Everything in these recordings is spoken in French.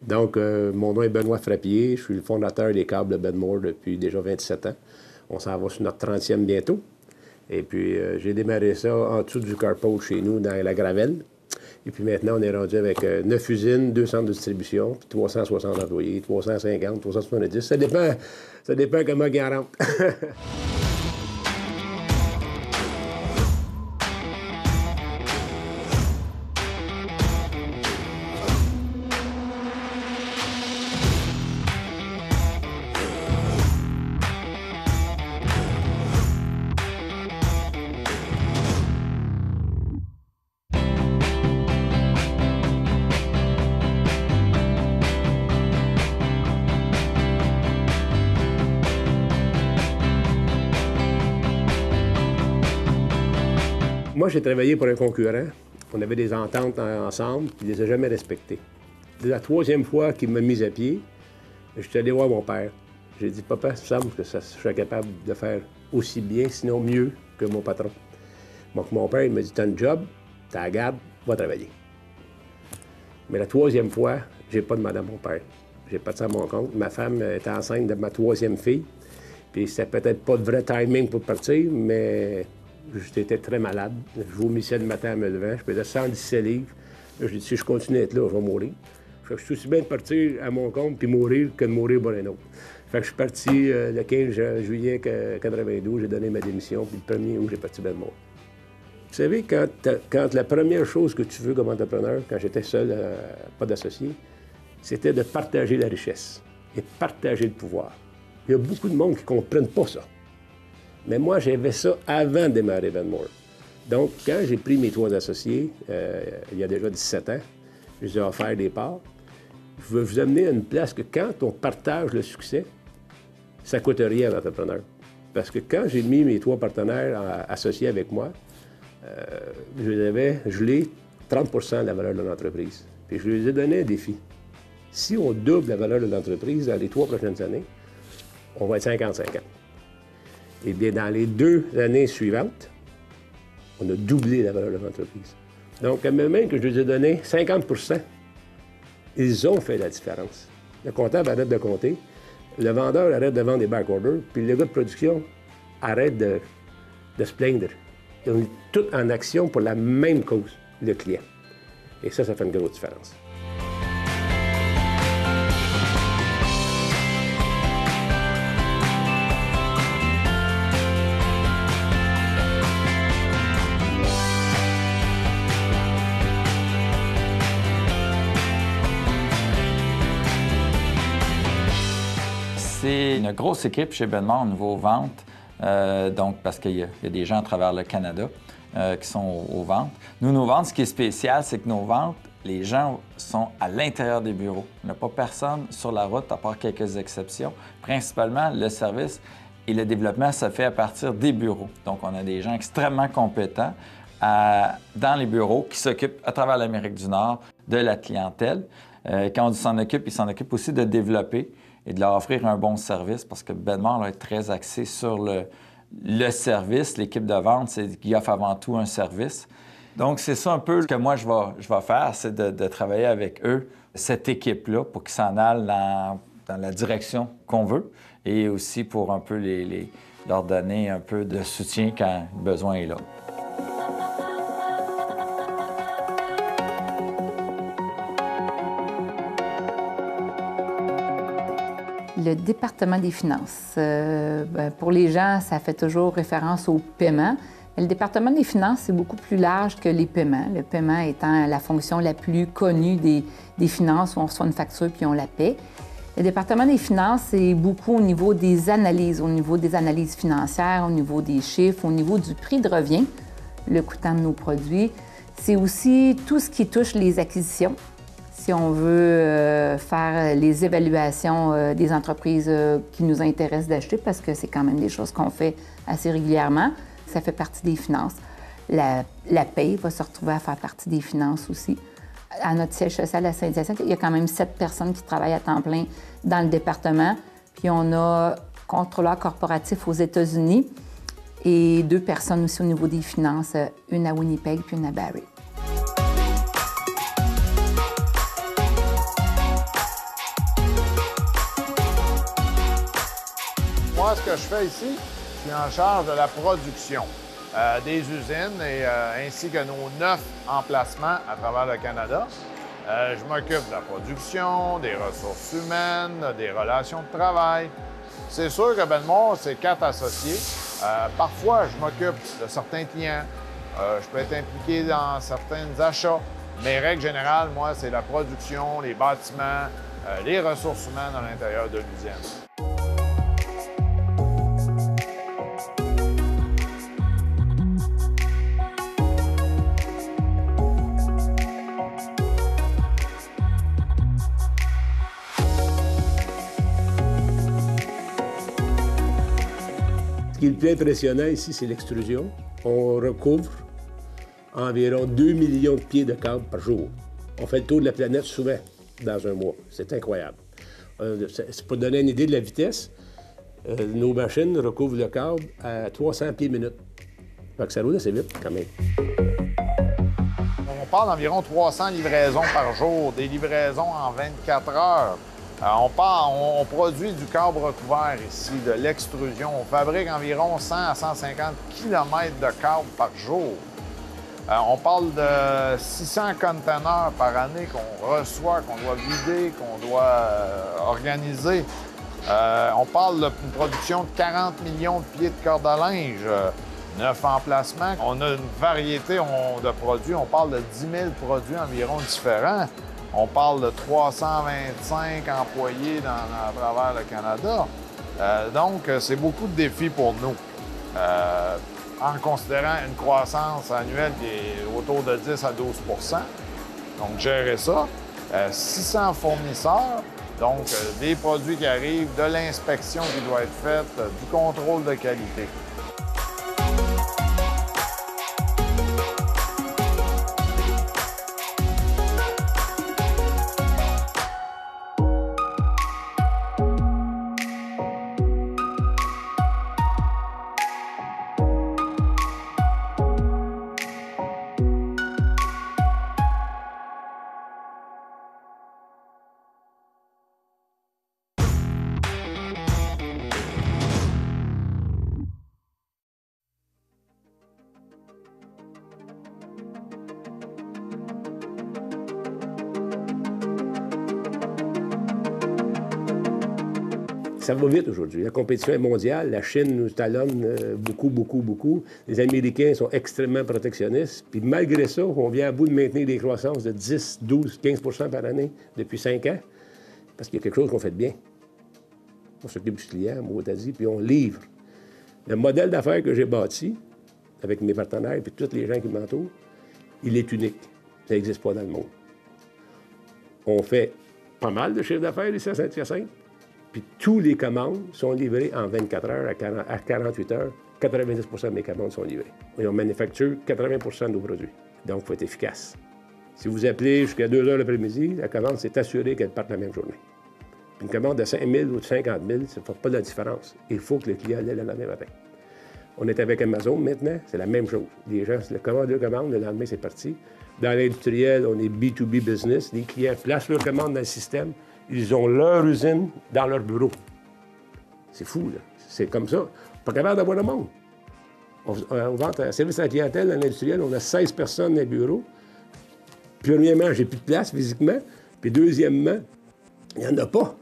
Donc, mon nom est Benoît Frappier. Je suis le fondateur des câbles de Benmore depuis déjà 27 ans. On s'en va sur notre 30e bientôt. Et puis, j'ai démarré ça en dessous du carport chez nous, dans la Gravelle. Et puis maintenant, on est rendu avec 9 usines, 2 centres de distribution, puis 360 employés, 350, 370. Ça dépend comment il en rentre. Moi, j'ai travaillé pour un concurrent. On avait des ententes ensemble, puis il ne les a jamais respectées. La 3e fois qu'il m'a mis à pied, je suis allé voir mon père. J'ai dit, papa, il me semble que je serais capable de faire aussi bien, sinon mieux, que mon patron. Donc, mon père, il m'a dit, t'as un job, t'as la garde, va travailler. Mais la 3e fois, j'ai pas demandé à mon père. J'ai pas de ça à mon compte. Ma femme était enceinte de ma 3e fille, puis c'était peut-être pas le vrai timing pour partir, mais j'étais très malade. Je vomissais le matin en me levant. Je pesais 117 livres. Là, j'ai dit, si je continue à être là, je vais mourir. Fait que je suis aussi bien de partir à mon compte puis mourir que de mourir pour un autre. Fait que je suis parti le 15 juillet 1992. J'ai donné ma démission. Puis le 1er août, j'ai parti Benmore. Vous savez, quand la première chose que tu veux comme entrepreneur, quand j'étais seul, pas d'associé, c'était de partager la richesse et de partager le pouvoir. Il y a beaucoup de monde qui ne comprennent pas ça. Mais moi, j'avais ça avant de démarrer Benmore. Donc, quand j'ai pris mes 3 associés, il y a déjà 17 ans, je les ai offert des parts. Je veux vous amener à une place que quand on partage le succès, ça ne coûte rien à l'entrepreneur. Parce que quand j'ai mis mes 3 partenaires associés avec moi, je les avais gelés 30 % de la valeur de l'entreprise. Puis je lui ai donné un défi. Si on double la valeur de l'entreprise dans les 3 prochaines années, on va être 50-50. Eh bien, dans les 2 années suivantes, on a doublé la valeur de l'entreprise. Donc, même que je les ai donné 50 %, ils ont fait la différence. Le comptable arrête de compter, le vendeur arrête de vendre des back-orders, puis le gars de production arrête de se plaindre. On est tous en action pour la même cause, le client. Et ça fait une grosse différence. C'est une grosse équipe chez Benmore au niveau vente, donc parce qu'il y a des gens à travers le Canada qui sont aux ventes. Nous, nos ventes, ce qui est spécial, c'est que nos ventes, les gens sont à l'intérieur des bureaux. Il n'y a pas personne sur la route, à part quelques exceptions. Principalement, le service et le développement se fait à partir des bureaux. Donc, on a des gens extrêmement compétents dans les bureaux qui s'occupent à travers l'Amérique du Nord de la clientèle. Quand on s'en occupe, ils s'en occupent aussi de développer et de leur offrir un bon service parce que Benmore est très axé sur le service. L'équipe de vente, c'est qui offre avant tout un service. Donc, c'est ça un peu ce que moi, je vais faire, c'est de travailler avec eux, cette équipe-là, pour qu'ils s'en aillent dans la direction qu'on veut et aussi pour un peu leur donner un peu de soutien quand le besoin est là. Le département des finances. Pour les gens, ça fait toujours référence au paiement. Mais le département des finances, c'est beaucoup plus large que les paiements. Le paiement étant la fonction la plus connue des finances où on reçoit une facture puis on la paie. Le département des finances, c'est beaucoup au niveau des analyses financières, au niveau des chiffres, au niveau du prix de revient, le coûtant de nos produits. C'est aussi tout ce qui touche les acquisitions. Si on veut faire les évaluations des entreprises qui nous intéressent d'acheter, parce que c'est quand même des choses qu'on fait assez régulièrement, ça fait partie des finances. La paie va se retrouver à faire partie des finances aussi. À notre siège social à Saint-Hyacinthe, il y a quand même 7 personnes qui travaillent à temps plein dans le département. Puis on a contrôleur corporatif aux États-Unis et 2 personnes aussi au niveau des finances, une à Winnipeg puis une à Barrie. ce que je fais ici, je suis en charge de la production des usines ainsi que nos 9 emplacements à travers le Canada. Je m'occupe de la production, des ressources humaines, des relations de travail. C'est sûr que Benmore, c'est 4 associés. Parfois, je m'occupe de certains clients. Je peux être impliqué dans certains achats. Mais règle générale, moi, c'est la production, les bâtiments, les ressources humaines à l'intérieur de l'usine. Ce qui est le plus impressionnant ici, c'est l'extrusion. On recouvre environ 2 millions de pieds de câbles par jour. On fait le tour de la planète souvent dans un mois. C'est incroyable. C'est pour donner une idée de la vitesse, nos machines recouvrent le câble à 300 pieds minute. Fait que ça roule assez vite quand même. On parle d'environ 300 livraisons par jour, des livraisons en 24 heures. On produit du câble recouvert ici, de l'extrusion. On fabrique environ 100 à 150 km de câble par jour. On parle de 600 conteneurs par année qu'on reçoit, qu'on doit vider, qu'on doit organiser. On parle d'une production de 40 millions de pieds de corde à linge, 9 emplacements. On a une variété de produits. On parle de 10 000 produits environ différents. On parle de 325 employés à travers le Canada. Donc, c'est beaucoup de défis pour nous. En considérant une croissance annuelle qui est autour de 10 à 12 %. Donc, gérer ça. 600 fournisseurs, donc des produits qui arrivent, de l'inspection qui doit être faite, du contrôle de qualité. Ça va vite aujourd'hui. La compétition est mondiale. La Chine nous talonne beaucoup. Les Américains sont extrêmement protectionnistes. Puis malgré ça, on vient à bout de maintenir des croissances de 10, 12, 15 % par année depuis 5 ans. Parce qu'il y a quelque chose qu'on fait de bien. On s'occupe du client, moi, t'as dit, puis on livre. Le modèle d'affaires que j'ai bâti avec mes partenaires et tous les gens qui m'entourent, il est unique. Ça n'existe pas dans le monde. On fait pas mal de chiffres d'affaires ici à Saint-Hyacinthe. Puis tous les commandes sont livrées en 24 heures à 48 heures. 90 % de mes commandes sont livrées. Et on manufacture 80 % de nos produits. Donc, il faut être efficace. Si vous appelez jusqu'à 2 heures l'après-midi, la commande, c'est assuré qu'elle parte la même journée. Puis une commande de 5 000 ou de 50 000, ça ne fait pas de la différence. Il faut que le client l'ait le lendemain matin. On est avec Amazon maintenant, c'est la même chose. Les gens, le commandeur commande, le lendemain, c'est parti. Dans l'industriel, on est B2B business. Les clients placent leur commande dans le système. Ils ont leur usine dans leur bureau. C'est fou, là. C'est comme ça. Pas capable d'avoir le monde. On vend un service à la clientèle dans l'industriel, on a 16 personnes dans les bureaux. Premièrement, j'ai plus de place physiquement. Puis deuxièmement, il n'y en a pas.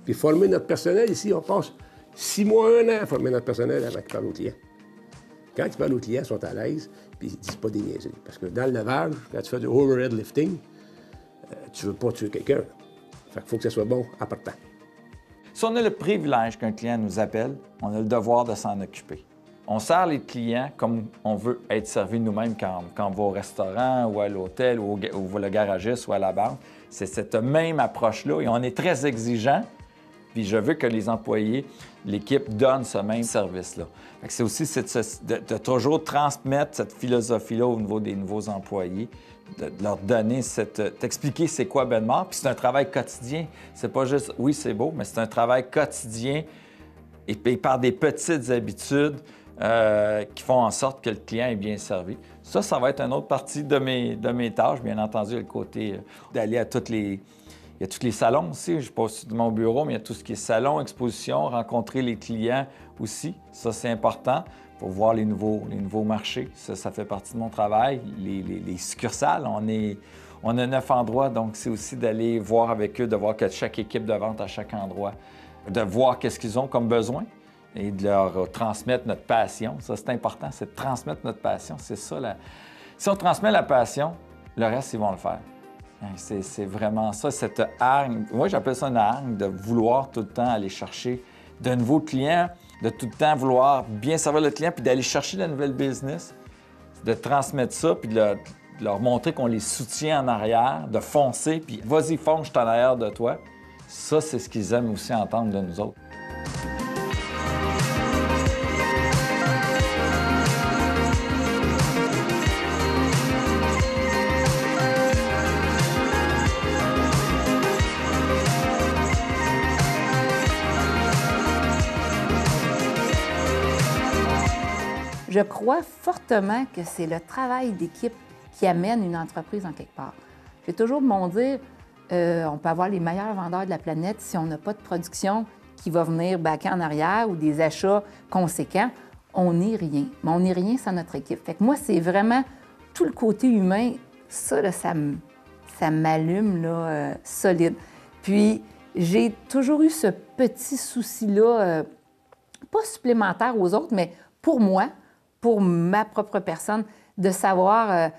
Puis former notre personnel ici, on passe 6 mois, 1 an à former notre personnel avant qu'ils parlent aux clients. Quand ils parlent aux clients, ils sont à l'aise, puis ils ne disent pas des niaiseries. Parce que dans le levage, quand tu fais du overhead lifting, tu ne veux pas tuer quelqu'un. Fait qu'il faut que ça soit bon en partant. Si on a le privilège qu'un client nous appelle, on a le devoir de s'en occuper. On sert les clients comme on veut être servi nous-mêmes quand on va au restaurant ou à l'hôtel ou le garagiste ou à la banque. C'est cette même approche-là et on est très exigeant. Puis je veux que les employés, l'équipe donne ce même service-là. C'est aussi de toujours transmettre cette philosophie-là au niveau des nouveaux employés, de leur donner d'expliquer c'est quoi Benmore. Puis c'est un travail quotidien. C'est pas juste, oui, c'est beau, mais c'est un travail quotidien et par des petites habitudes qui font en sorte que le client est bien servi. Ça va être une autre partie de mes tâches. Bien entendu, le côté d'aller à toutes les Il y a tous les salons aussi. Je ne suis pas sur mon bureau, mais il y a tout ce qui est salon, exposition, rencontrer les clients aussi. Ça, c'est important pour voir les nouveaux marchés. Ça fait partie de mon travail. Les succursales, on a 9 endroits, donc c'est aussi d'aller voir avec eux, de voir que chaque équipe de vente à chaque endroit, de voir qu'est-ce qu'ils ont comme besoin et de leur transmettre notre passion. Ça, c'est important, c'est de transmettre notre passion. C'est ça, si on transmet la passion, le reste, ils vont le faire. C'est vraiment ça, cette hargne. Moi, j'appelle ça une hargne de vouloir tout le temps aller chercher de nouveaux clients, de tout le temps vouloir bien servir le client, puis d'aller chercher de la nouvelle business, de transmettre ça, puis de leur montrer qu'on les soutient en arrière, de foncer, puis vas-y, fonce, je suis en arrière de toi. Ça, c'est ce qu'ils aiment aussi entendre de nous autres. Je crois fortement que c'est le travail d'équipe qui amène une entreprise en quelque part. J'ai toujours mon dire, on peut avoir les meilleurs vendeurs de la planète si on n'a pas de production qui va venir backer en arrière ou des achats conséquents, on n'est rien. Mais on n'est rien sans notre équipe. Fait que moi, c'est vraiment tout le côté humain, ça, là, ça m'allume là, solide. Puis, j'ai toujours eu ce petit souci-là, pas supplémentaire aux autres, mais pour moi, pour ma propre personne, de savoir...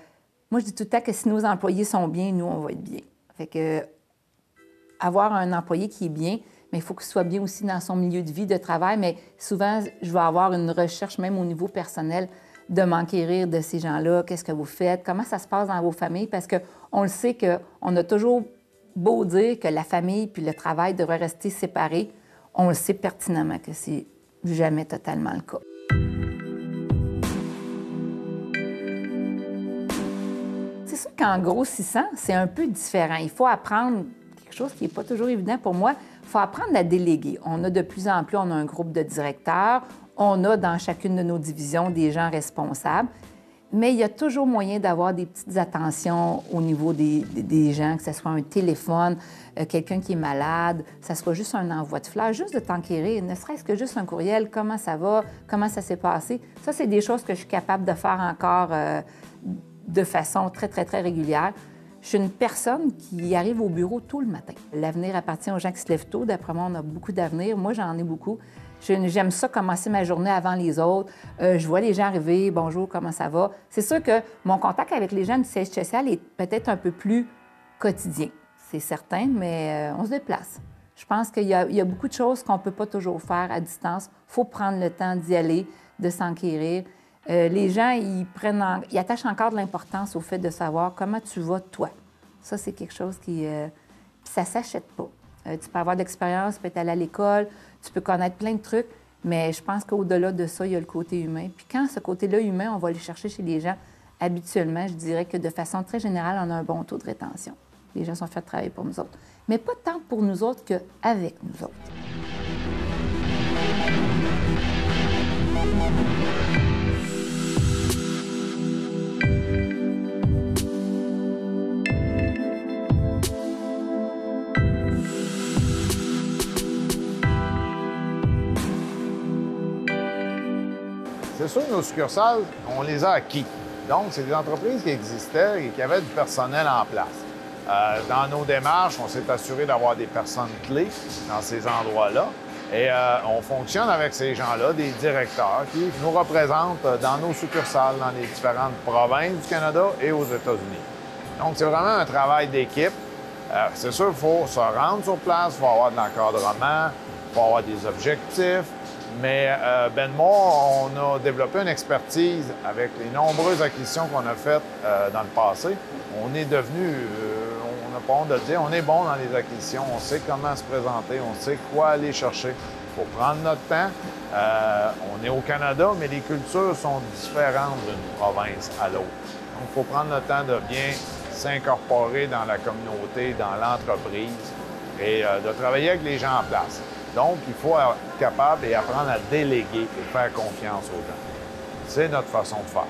moi, je dis tout le temps que si nos employés sont bien, nous, on va être bien. Fait que avoir un employé qui est bien, mais il faut qu'il soit bien aussi dans son milieu de vie, de travail. Mais souvent, je vais avoir une recherche, même au niveau personnel, de m'enquérir de ces gens-là. Qu'est-ce que vous faites? Comment ça se passe dans vos familles? Parce qu'on le sait qu'on a toujours beau dire que la famille puis le travail devraient rester séparés. On le sait pertinemment que c'est jamais totalement le cas. C'est sûr qu'en grossissant, c'est un peu différent. Il faut apprendre quelque chose qui n'est pas toujours évident pour moi. Il faut apprendre à déléguer. On a de plus en plus, on a un groupe de directeurs. On a dans chacune de nos divisions des gens responsables. Mais il y a toujours moyen d'avoir des petites attentions au niveau des gens, que ce soit un téléphone, quelqu'un qui est malade, que ce soit juste un envoi de fleurs, juste de t'enquérir, ne serait-ce que juste un courriel, comment ça va, comment ça s'est passé. Ça, c'est des choses que je suis capable de faire encore de façon très, très, très régulière. Je suis une personne qui arrive au bureau tôt le matin. L'avenir appartient aux gens qui se lèvent tôt. D'après moi, on a beaucoup d'avenir. Moi, j'en ai beaucoup. J'aime ça commencer ma journée avant les autres. Je vois les gens arriver. Bonjour, comment ça va? C'est sûr que mon contact avec les gens du siège social est peut-être un peu plus quotidien. C'est certain, mais on se déplace. Je pense qu'il y a beaucoup de choses qu'on ne peut pas toujours faire à distance. Il faut prendre le temps d'y aller, de s'enquérir. Les gens, ils attachent encore de l'importance au fait de savoir comment tu vas, toi. Ça, c'est quelque chose qui... ça ne s'achète pas. Tu peux avoir de l'expérience, tu peux être allé à l'école, tu peux connaître plein de trucs, mais je pense qu'au-delà de ça, il y a le côté humain. Puis quand ce côté-là humain, on va le chercher chez les gens, habituellement, je dirais que de façon très générale, on a un bon taux de rétention. Les gens sont faits de travailler pour nous autres. Mais pas tant pour nous autres qu'avec nous autres. C'est sûr que nos succursales, on les a acquis. Donc, c'est des entreprises qui existaient et qui avaient du personnel en place. Dans nos démarches, on s'est assuré d'avoir des personnes clés dans ces endroits-là. Et on fonctionne avec ces gens-là, des directeurs qui nous représentent dans nos succursales, dans les différentes provinces du Canada et aux États-Unis. Donc, c'est vraiment un travail d'équipe. C'est sûr qu'il faut se rendre sur place, il faut avoir de l'encadrement, il faut avoir des objectifs. Mais Benmore, on a développé une expertise avec les nombreuses acquisitions qu'on a faites dans le passé. On est devenu, on n'a pas honte de le dire, on est bon dans les acquisitions. On sait comment se présenter, on sait quoi aller chercher. Il faut prendre notre temps. On est au Canada, mais les cultures sont différentes d'une province à l'autre. Donc, il faut prendre le temps de bien s'incorporer dans la communauté, dans l'entreprise et de travailler avec les gens en place. Donc, il faut être capable et apprendre à déléguer et faire confiance aux gens. C'est notre façon de faire.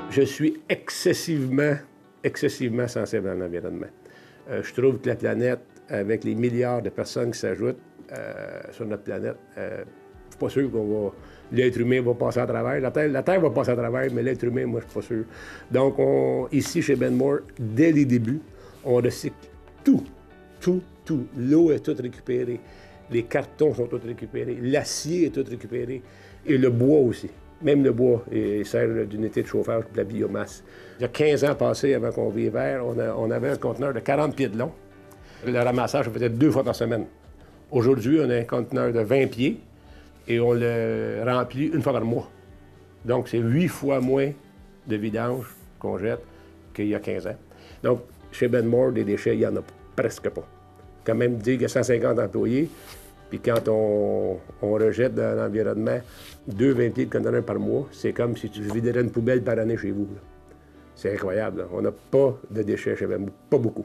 Je suis excessivement sensible à l'environnement. Je trouve que la planète, avec les milliards de personnes qui s'ajoutent sur notre planète, je ne suis pas sûr qu'on va... L'être humain va passer à travers. La Terre va passer à travers, mais l'être humain, moi, je ne suis pas sûr. Donc, ici, chez Benmore, dès les débuts, on recycle tout. L'eau est toute récupérée. Les cartons sont tous récupérés. L'acier est tout récupéré. Et le bois aussi. Même le bois sert d'unité de chauffage pour la biomasse. Il y a 15 ans passés, avant qu'on vive vert, on avait un conteneur de 40 pieds de long. Le ramassage, on faisait 2 fois par semaine. Aujourd'hui, on a un conteneur de 20 pieds et on le remplit 1 fois par mois. Donc, c'est 8 fois moins de vidange qu'on jette qu'il y a 15 ans. Donc, chez Benmore, des déchets, il n'y en a presque pas. Quand même dire qu'il y a 150 employés, puis quand on rejette dans l'environnement 2 20 pieds de conteneur par mois, c'est comme si tu viderais une poubelle par année chez vous. C'est incroyable. Là. On n'a pas de déchets chez Benmore, pas beaucoup.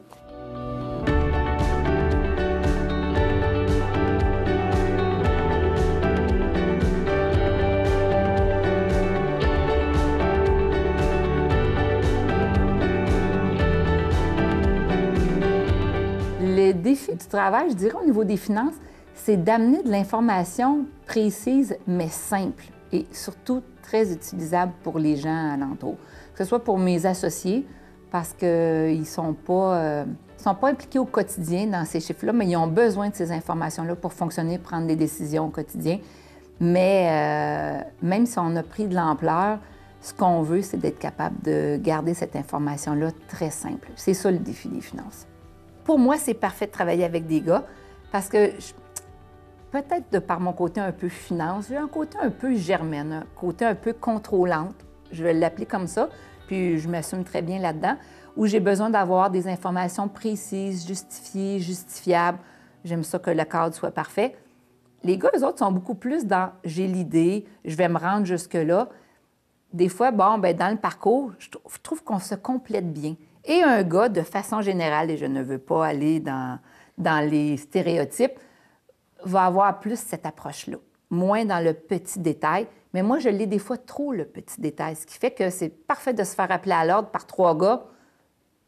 Le défi du travail, je dirais, au niveau des finances, c'est d'amener de l'information précise, mais simple et surtout très utilisable pour les gens alentour. Que ce soit pour mes associés, parce qu'ils ne sont pas impliqués au quotidien dans ces chiffres-là, mais ils ont besoin de ces informations-là pour fonctionner, prendre des décisions au quotidien. Mais même si on a pris de l'ampleur, ce qu'on veut, c'est d'être capable de garder cette information-là très simple. C'est ça le défi des finances. Pour moi, c'est parfait de travailler avec des gars parce que peut-être de par mon côté un peu finance, j'ai un côté un peu germaine, un côté un peu contrôlante, je vais l'appeler comme ça, puis je m'assume très bien là-dedans, où j'ai besoin d'avoir des informations précises, justifiées, justifiables. J'aime ça que le cadre soit parfait. Les gars, eux autres, sont beaucoup plus dans « j'ai l'idée, je vais me rendre jusque-là ». Des fois, bon, bien, dans le parcours, je trouve qu'on se complète bien. Et un gars, de façon générale, et je ne veux pas aller dans les stéréotypes, va avoir plus cette approche-là, moins dans le petit détail. Mais moi, je l'ai des fois trop, le petit détail, ce qui fait que c'est parfait de se faire appeler à l'ordre par 3 gars.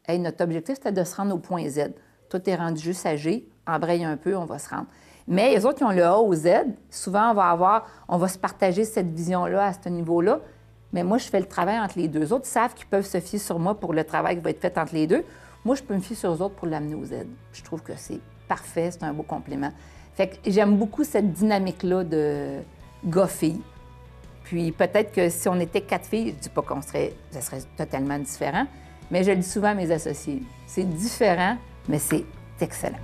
Hey, notre objectif, c'était de se rendre au point Z. Tout est rendu juste à G, embraye un peu, on va se rendre. Mais les autres qui ont le A au Z, souvent, on va se partager cette vision-là à ce niveau-là. Mais moi, je fais le travail entre les deux. Les autres savent qu'ils peuvent se fier sur moi pour le travail qui va être fait entre les deux. Moi, je peux me fier sur eux autres pour l'amener au Z. Je trouve que c'est parfait, c'est un beau complément. Fait que j'aime beaucoup cette dynamique-là de gars-filles. Puis peut-être que si on était 4 filles, je ne dis pas ça serait totalement différent, mais je le dis souvent à mes associés. C'est différent, mais c'est excellent.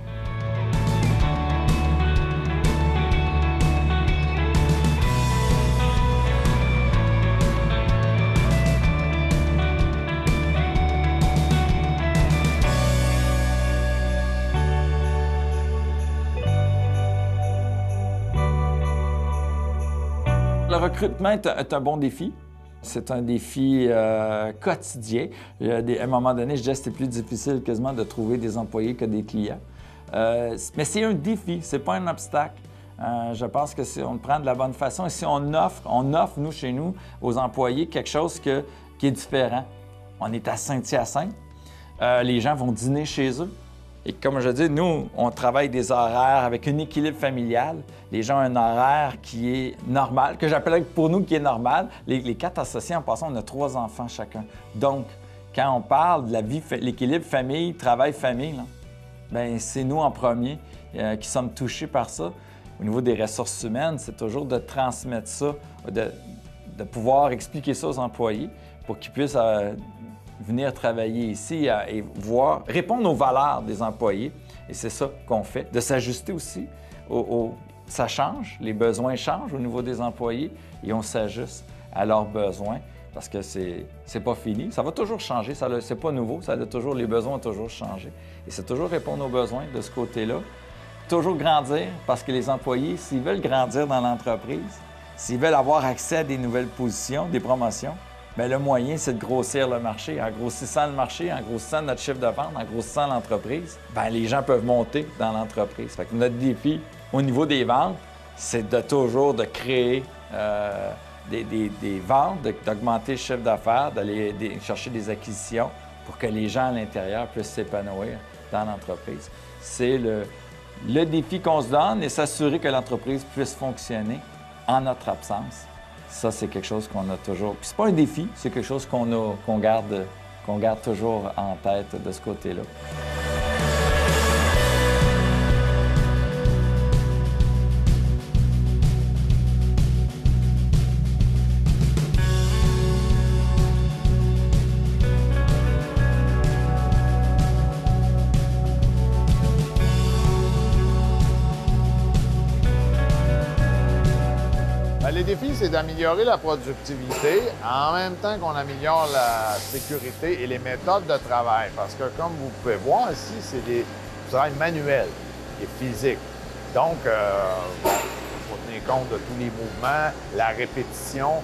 Le recrutement est un bon défi. C'est un défi quotidien. À un moment donné, je disais que c'était plus difficile quasiment de trouver des employés que des clients. Mais c'est un défi, c'est pas un obstacle. Je pense que si on le prend de la bonne façon et si on offre, nous, chez nous, aux employés, quelque chose qui est différent. On est à Saint-Hyacinthe. Les gens vont dîner chez eux. Et comme je dis, nous, on travaille des horaires avec un équilibre familial. Les gens ont un horaire qui est normal, que j'appelle pour nous qui est normal. Les 4 associés, en passant, on a 3 enfants chacun. Donc, quand on parle de la vie, l'équilibre famille, travail, famille, là, bien, c'est nous en premier qui sommes touchés par ça. Au niveau des ressources humaines, c'est toujours de transmettre ça, de pouvoir expliquer ça aux employés pour qu'ils puissent venir travailler ici et voir, répondre aux valeurs des employés. Et c'est ça qu'on fait, de s'ajuster aussi. Ça change, les besoins changent au niveau des employés et on s'ajuste à leurs besoins parce que c'est pas fini. Ça va toujours changer, c'est pas nouveau, les besoins ont toujours changé. Et c'est toujours répondre aux besoins de ce côté-là. Toujours grandir parce que les employés, s'ils veulent grandir dans l'entreprise, s'ils veulent avoir accès à des nouvelles positions, des promotions, bien, le moyen, c'est de grossir le marché. En grossissant le marché, en grossissant notre chiffre de vente, en grossissant l'entreprise, bien, les gens peuvent monter dans l'entreprise. Fait que notre défi au niveau des ventes, c'est de toujours de créer des ventes, d'augmenter le chiffre d'affaires, d'aller chercher des acquisitions pour que les gens à l'intérieur puissent s'épanouir dans l'entreprise. C'est le défi qu'on se donne et s'assurer que l'entreprise puisse fonctionner en notre absence. Ça, c'est quelque chose qu'on a toujours. Puis c'est pas un défi, c'est quelque chose qu'on garde toujours en tête de ce côté-là. Les défis, c'est d'améliorer la productivité en même temps qu'on améliore la sécurité et les méthodes de travail. Parce que, comme vous pouvez voir ici, c'est du travail manuel et physique. Donc, il faut tenir compte de tous les mouvements, la répétition,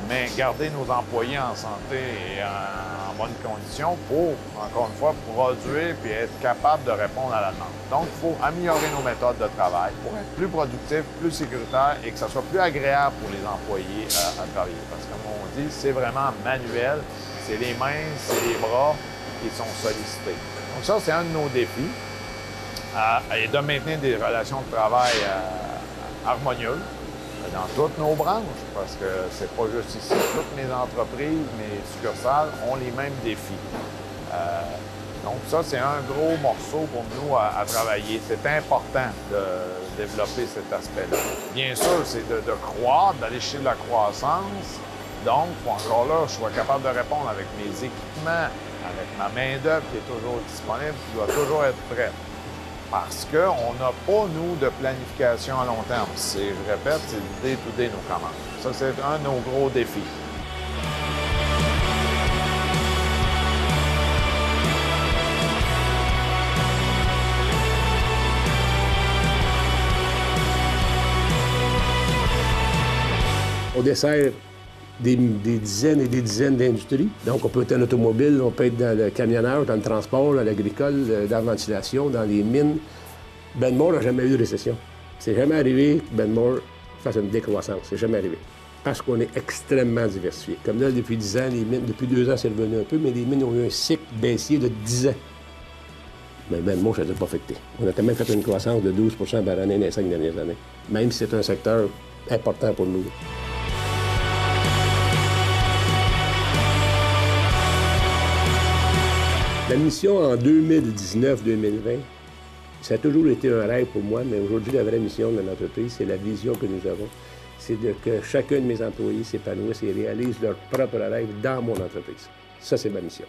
mais garder nos employés en santé et en bonne condition pour, encore une fois, produire et être capable de répondre à la demande. Donc, il faut améliorer nos méthodes de travail pour être plus productif, plus sécuritaire et que ça soit plus agréable pour les employés à travailler. Parce que, comme on dit, c'est vraiment manuel, c'est les mains, c'est les bras qui sont sollicités. Donc ça, c'est un de nos défis, et de maintenir des relations de travail harmonieuses dans toutes nos branches, parce que c'est pas juste ici. Toutes mes entreprises, mes succursales ont les mêmes défis. Donc ça, c'est un gros morceau pour nous à travailler. C'est important de développer cet aspect-là. Bien sûr, c'est de croître, d'aller chercher de la croissance. Donc, il faut encore là, je sois capable de répondre avec mes équipements, avec ma main-d'œuvre qui est toujours disponible, qui doit toujours être prête. Parce qu'on n'a pas, nous, de planification à long terme. Je répète, c'est le day-to-day nos commandes. Ça, c'est un de nos gros défis. On dessert des dizaines et des dizaines d'industries. Donc, on peut être en automobile, on peut être dans le camionnage, dans le transport, dans l'agricole, dans la ventilation, dans les mines. Benmore n'a jamais eu de récession. C'est jamais arrivé que Benmore fasse une décroissance. C'est jamais arrivé. Parce qu'on est extrêmement diversifié. Comme là, depuis 10 ans, les mines, depuis 2 ans, c'est revenu un peu, mais les mines ont eu un cycle baissier de 10 ans. Mais Benmore, ça ne s'est pas affecté. On a quand même fait une croissance de 12 % par année dans les 5 dernières années. Même si c'est un secteur important pour nous. La mission en 2019-2020, ça a toujours été un rêve pour moi, mais aujourd'hui, la vraie mission de l'entreprise, c'est la vision que nous avons. C'est que chacun de mes employés s'épanouisse et réalise leur propre rêve dans mon entreprise. Ça, c'est ma mission.